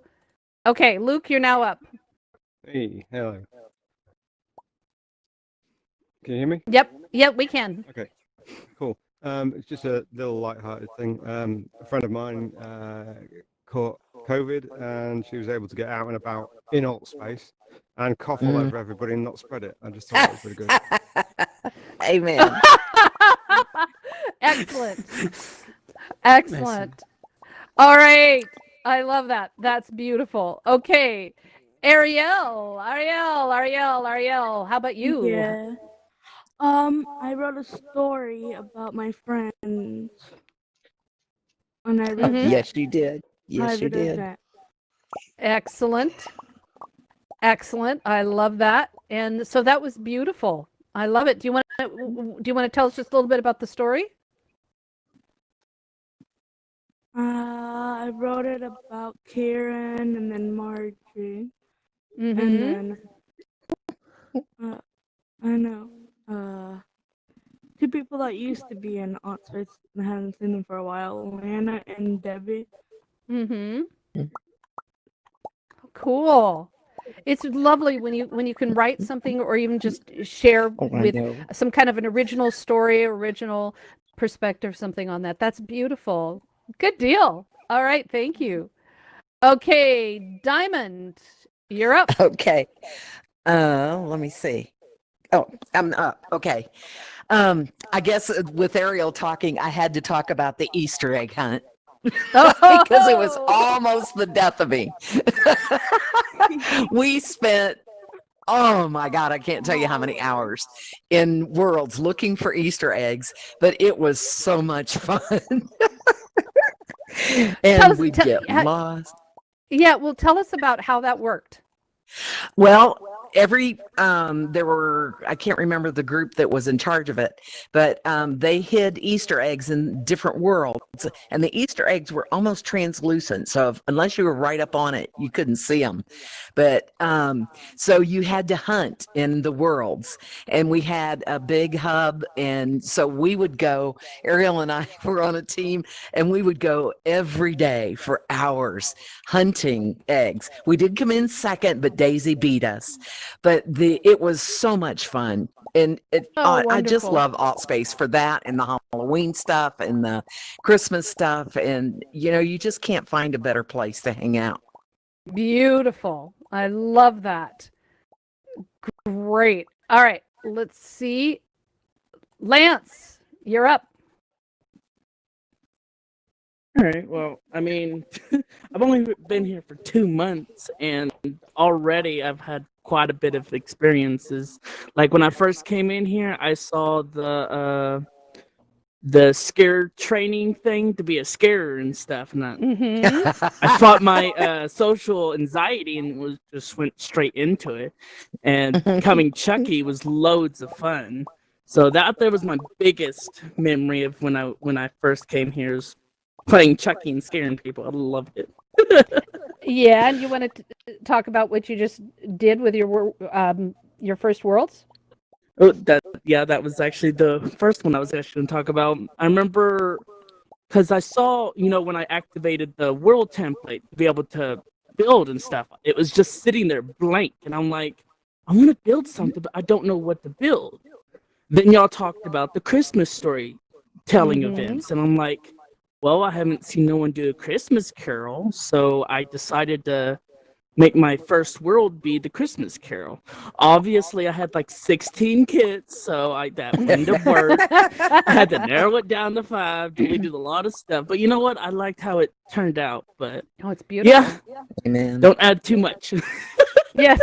Okay, Luke, you're now up. Hey, hello. Can you hear me? Yep, we can. Okay, cool. It's just a little light-hearted thing. A friend of mine caught COVID, and she was able to get out and about in Altspace and cough all over everybody and not spread it. I just thought that was pretty good. Amen. Excellent. Excellent. All right. I love that. That's beautiful. Okay. Ariel, how about you? Yeah. I wrote a story about my friends. And I read Mhm. Yes, you did. Yes, you private did. event. Excellent. Excellent. I love that. And so that was beautiful. I love it. Do you want to tell us just a little bit about the story? I wrote it about Kieran and then Marjorie. Mm-hmm. And then I know. Two people that used to be in Oxford and haven't seen them for a while, Lana and Debbie. Mm-hmm. Cool. It's lovely when you can write something or even just share with some kind of an original story, original perspective, something on that. That's beautiful. Good deal. All right, thank you. Okay, Diamond, you're up. Okay. Let me see. Oh, I'm up. Okay. I guess with Ariel talking, I had to talk about the Easter egg hunt because it was almost the death of me. We spent, oh my God, I can't tell you how many hours in Worlds looking for Easter eggs, but it was so much fun. And we'd get lost. Yeah, well, tell us about how that worked. Well, there were, I can't remember the group that was in charge of it, but they hid Easter eggs in different worlds, and the Easter eggs were almost translucent. So unless you were right up on it, you couldn't see them. But so you had to hunt in the worlds, and we had a big hub. And so we would go, Ariel and I were on a team, and we would go every day for hours hunting eggs. We did come in second, but Daisy beat us. But it was so much fun, and I just love Altspace for that, and the Halloween stuff and the Christmas stuff, and you just can't find a better place to hang out. Beautiful. I love that. Great. All right, let's see. Lance, you're up. All right. Well, I mean, I've only been here for 2 months, and already I've had quite a bit of experiences. Like when I first came in here, I saw the scare training thing to be a scarer and stuff, and I fought my social anxiety and just went straight into it. And becoming Chucky was loads of fun. So that there was my biggest memory of when I first came here. playing Chucky and scaring people. I loved it. Yeah, and you want to talk about what you just did with your first worlds? Oh, that was actually the first one I was actually going to talk about. I remember because I saw, when I activated the world template to be able to build and stuff, it was just sitting there blank, and I'm like, I want to build something, but I don't know what to build. Then y'all talked about the Christmas story telling events, and I'm like, well, I haven't seen no one do a Christmas Carol, so I decided to make my first world be the Christmas Carol. Obviously, I had like 16 kids, so that wouldn't have worked. I had to narrow it down to 5, deleted a lot of stuff. But you know what? I liked how it turned out. But Oh, it's beautiful. yeah, Amen. don't add too much. Yes.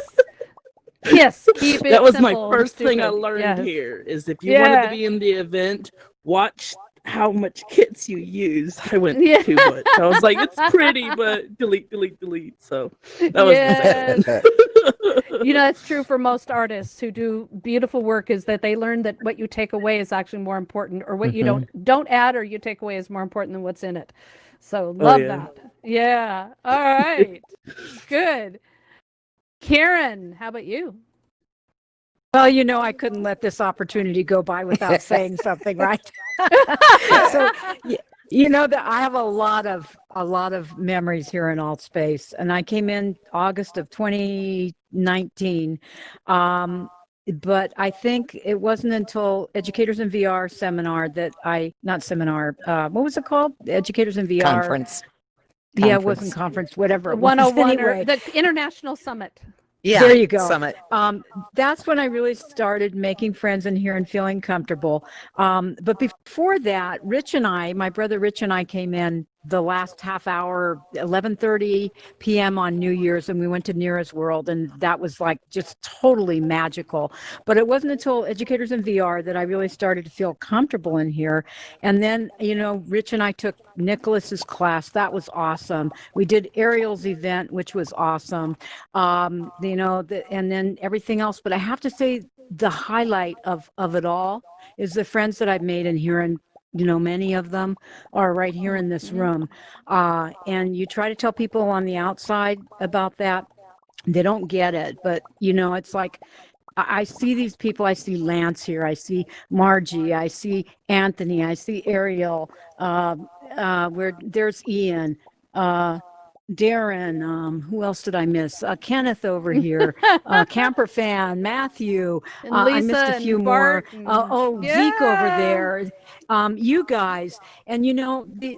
Yes. Keep it That was my simple, first thing I stupid. learned Yes. here, is if you wanted Yeah. to be in the event, watch how much kits you use. I went Yeah. too much. I was like, it's pretty, but delete. So that was Yes. the That's true for most artists who do beautiful work, is that they learn that what you take away is actually more important, or what you don't add or you take away is more important than what's in it. So love yeah. that. Yeah. All right. Good. Karen, how about you? Well, I couldn't let this opportunity go by without saying something, right? So, that I have a lot of memories here in Alt Space, and I came in August of 2019. But I think it wasn't until Educators in VR seminar that not seminar, what was it called? Educators in VR. Conference. Yeah, it wasn't conference, whatever. The It was. 101 Anyway. or the International Summit. Yeah. There you go. Summit. That's when I really started making friends in here and feeling comfortable. But before that, my brother Rich and I came in the last half hour, 11:30 p.m. on New Year's, and we went to Nira's World, and that was like just totally magical. But it wasn't until Educators in VR that I really started to feel comfortable in here. And then, Rich and I took Nicholas's class. That was awesome. We did Ariel's event, which was awesome. And then everything else. But I have to say, the highlight of it all is the friends that I've made in here, and many of them are right here in this room. And you try to tell people on the outside about that, they don't get it. But it's like, I see these people. I see Lance here. I see Margie. I see Anthony. I see Ariel. Where there's Ian. Darren, who else did I miss? Kenneth over here, Camper Fan, Matthew. And I missed Lisa a few and more. Bart and- Zeke over Yeah. there. You guys, and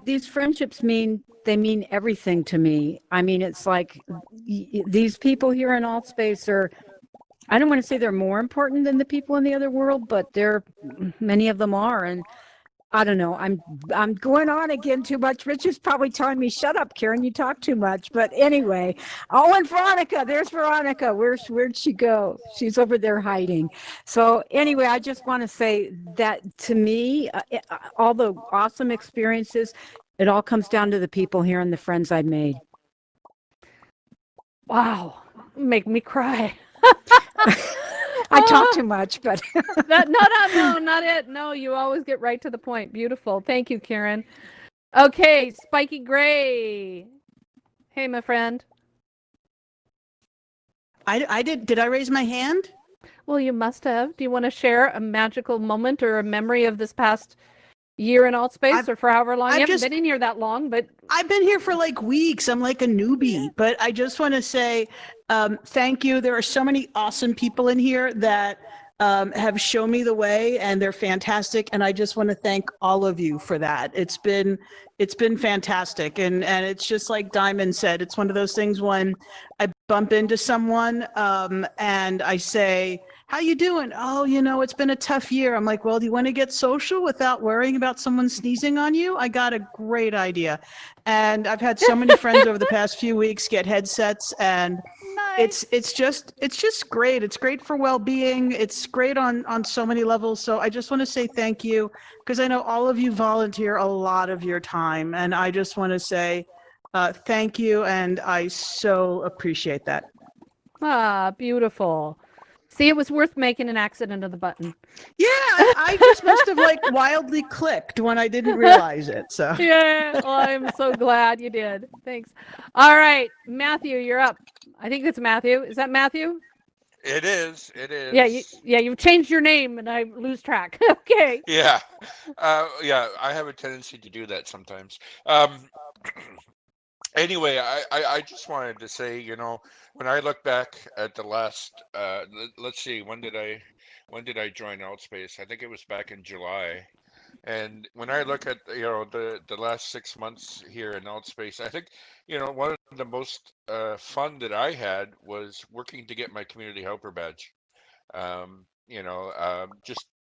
these friendships mean everything to me. I mean, it's like these people here in Alt Space are. I don't want to say they're more important than the people in the other world, but many of them are, and. I don't know. I'm going on again too much. Rich is probably telling me, "Shut up, Karen. You talk too much." But anyway, and Veronica. There's Veronica. Where'd she go? She's over there hiding. So anyway, I just want to say that to me, all the awesome experiences, it all comes down to the people here and the friends I've made. Wow. Make me cry. I talk too much, but No, not it. No, you always get right to the point. Beautiful. Thank you, Karen. Okay, Spiky Gray. Hey, my friend. I did I raise my hand? Well, you must have. Do you want to share a magical moment or a memory of this past year in Alt Space, or for however long? You haven't been in here that long, but I've been here for like weeks. I'm like a newbie, but I just want to say thank you. There are so many awesome people in here that have shown me the way, and they're fantastic. And I just want to thank all of you for that. It's been fantastic. And it's just like Diamond said, it's one of those things when I bump into someone and I say, "How you doing?" "Oh, it's been a tough year." I'm like, "Well, do you want to get social without worrying about someone sneezing on you? I got a great idea." And I've had so many friends over the past few weeks get headsets, and nice. it's just great. It's great for well-being. It's great on so many levels. So I just want to say thank you, because I know all of you volunteer a lot of your time, and I just want to say thank you, and I so appreciate that. Ah, beautiful. See, it was worth making an accident of the button. Yeah, I just must have like wildly clicked when I didn't realize it. So Yeah, well, I'm so glad you did. Thanks. All right, Matthew, you're up. I think it's Matthew. Is that Matthew? It is. It is. Yeah, you've changed your name and I lose track. Okay. Yeah. Yeah. I have a tendency to do that sometimes. Anyway, I just wanted to say, when I look back at the last, let's see, when did I join Altspace? I think it was back in July. And when I look at, the last 6 months here in Altspace, I think, one of the most fun that I had was working to get my community helper badge.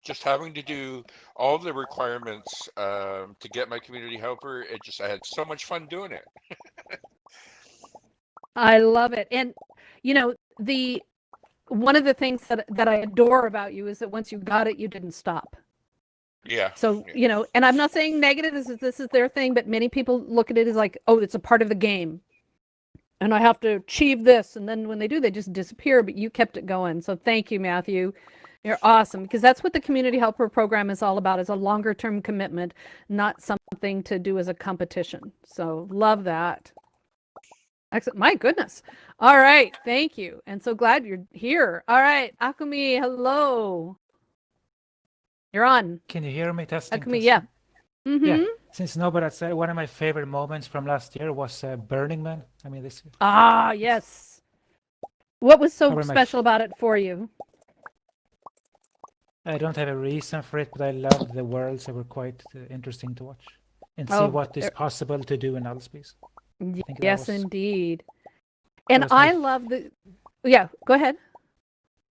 Just having to do all the requirements to get my community helper. I had so much fun doing it. I love it. And the one of the things that I adore about you is that once you got it, you didn't stop. Yeah. So, yeah. and I'm not saying negative, this is their thing, but many people look at it as like, oh, it's a part of the game. And I have to achieve this. And then when they do, they just disappear, but you kept it going. So thank you, Matthew. You're awesome, because that's what the Community Helper Program is all about, is a longer term commitment, not something to do as a competition. So love that. Excellent. My goodness. All right. Thank you. And so glad you're here. All right. Akumi, hello. You're on. Can you hear me? Testing. Akumi, testing. yeah. Mm-hmm. Yeah. Since nobody said, one of my favorite moments from last year was Burning Man. I mean, this year. Ah, yes. What was so Probably my special about it for you? I don't have a reason for it, but I loved the worlds. They were quite interesting to watch and see Oh, what is possible to do in Altspace. Yes, indeed. And was my I love the. Yeah, go ahead.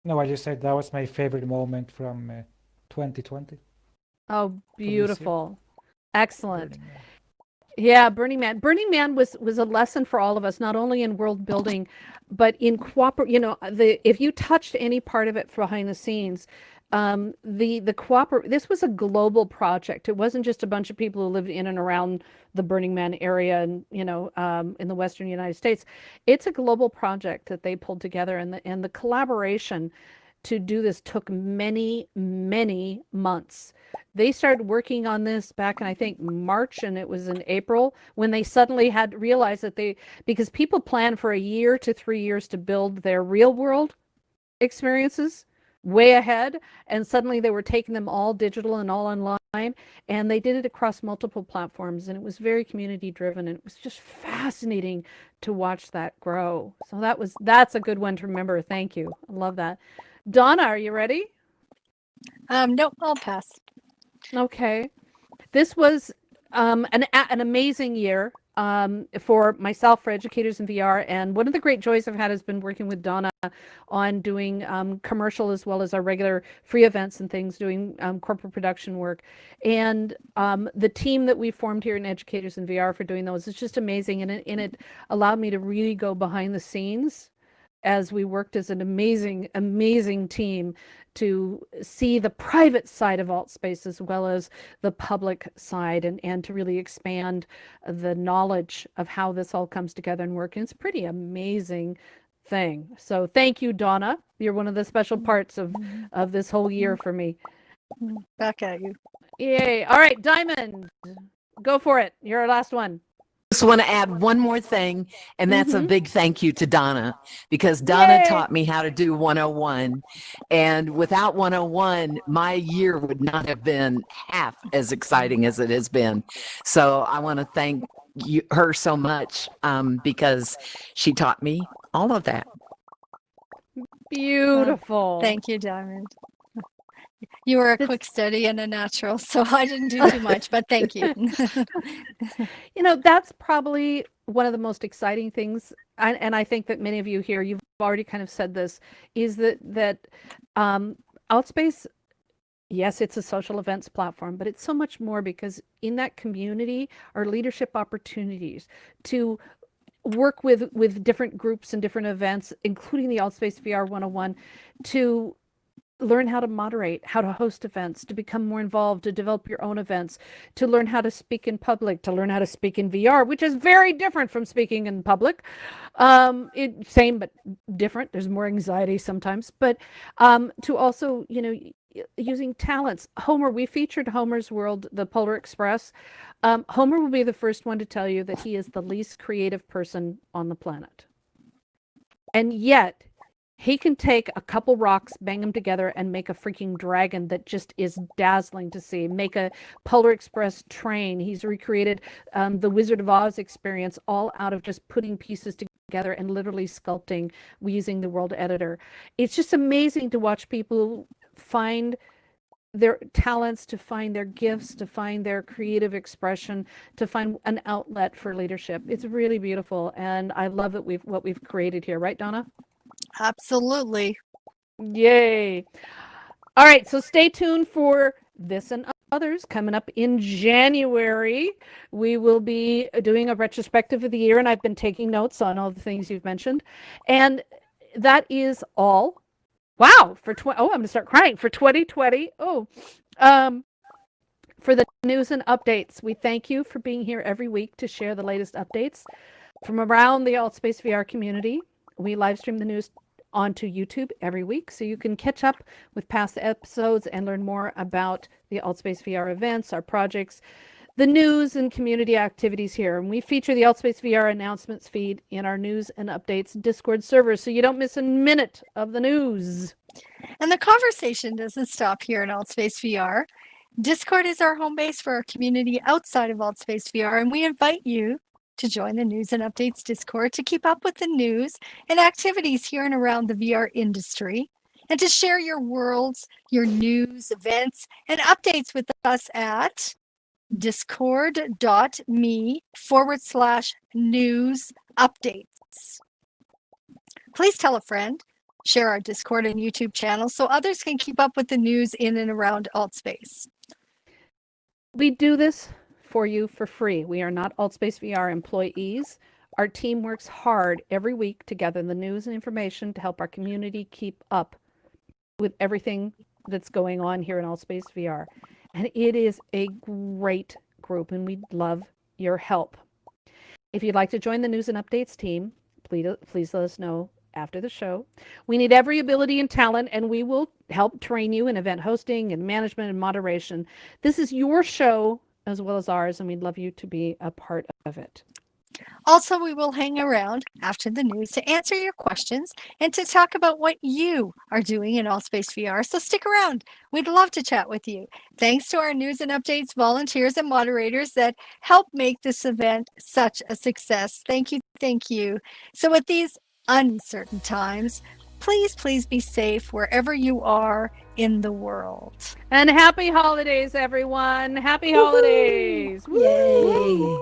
No, I just said that was my favorite moment from 2020. Oh, this year. beautiful. Excellent. Burning Man. Yeah, Burning Man. Burning Man was a lesson for all of us, not only in world building, but in if you touched any part of it behind the scenes, this was a global project. It wasn't just a bunch of people who lived in and around the Burning Man area and in the Western United States. It's a global project that they pulled together, and the collaboration to do this took many, many months. They started working on this back in, I think, March, and it was in April when they suddenly had realized that because people plan for a year to 3 years to build their real world experiences way ahead, and suddenly they were taking them all digital and all online, and they did it across multiple platforms, and it was very community driven, and it was just fascinating to watch that grow. So that's a good one to remember. Thank you. I love that. Donna, are you ready? Nope, I'll pass. Okay. This was an amazing year for myself, for Educators in VR. And one of the great joys I've had has been working with Donna on doing commercial as well as our regular free events and things, doing corporate production work. And the team that we formed here in Educators in VR for doing those is just amazing. And it allowed me to really go behind the scenes as we worked as an amazing, amazing team to see the private side of Altspace as well as the public side, and to really expand the knowledge of how this all comes together and work. And it's a pretty amazing thing. So thank you, Donna. You're one of the special parts of this whole year for me. Back at you. Yay. All right, Diamond, go for it. You're our last one. Just want to add one more thing, and that's a big thank you to Donna, because Donna Yay. taught me how to do 101, and without 101 my year would not have been half as exciting as it has been. So I want to thank her so much, because she taught me all of that. Beautiful. Thank you, Diamond. You were a quick study and a natural, so I didn't do too much, but thank you. That's probably one of the most exciting things, and I think that many of you here, you've already kind of said this, is that Altspace, yes, it's a social events platform, but it's so much more, because in that community are leadership opportunities to work with different groups and different events, including the Altspace VR 101, to learn how to moderate, how to host events, to become more involved, to develop your own events, to learn how to speak in public, to learn how to speak in VR, which is very different from speaking in public. Same but different. There's more anxiety sometimes, but to also, using talents. Homer, we featured Homer's World, the Polar Express. Homer will be the first one to tell you that he is the least creative person on the planet. And yet, he can take a couple rocks, bang them together, and make a freaking dragon that just is dazzling to see. Make a Polar Express train. He's recreated the Wizard of Oz experience all out of just putting pieces together and literally sculpting using the World Editor. It's just amazing to watch people find their talents, to find their gifts, to find their creative expression, to find an outlet for leadership. It's really beautiful, and I love it. What we've created here, right, Donna? Absolutely. Yay. All right, so stay tuned for this and others coming up in January. We will be doing a retrospective of the year, and I've been taking notes on all the things you've mentioned. And that is all. Wow, I'm going to start crying. For 2020. For the news and updates, we thank you for being here every week to share the latest updates from around the AltSpace VR community. We live stream the news onto YouTube every week, so you can catch up with past episodes and learn more about the AltSpace VR events, our projects, the news and community activities here. And we feature the AltSpace VR announcements feed in our news and updates Discord server, so you don't miss a minute of the news. And the conversation doesn't stop here in AltSpace VR. Discord is our home base for our community outside of AltSpace VR, and we invite you to join the News and Updates Discord to keep up with the news and activities here and around the VR industry, and to share your worlds, your news, events, and updates with us at discord.me/news updates. Please tell a friend, share our Discord and YouTube channel so others can keep up with the news in and around AltSpace. We do this for you for free. We are not AltSpace VR employees. Our team works hard every week to gather the news and information to help our community keep up with everything that's going on here in AltSpace VR. And it is a great group, and we'd love your help. If you'd like to join the News and Updates team, please let us know after the show. We need every ability and talent, and we will help train you in event hosting and management and moderation. This is your show as well as ours, and we'd love you to be a part of it. Also, we will hang around after the news to answer your questions and to talk about what you are doing in AltSpace VR. So stick around. We'd love to chat with you. Thanks to our News and Updates volunteers and moderators that help make this event such a success. Thank you. Thank you. So at these uncertain times, please be safe wherever you are in the world. And happy holidays, everyone. Happy holidays. Yay.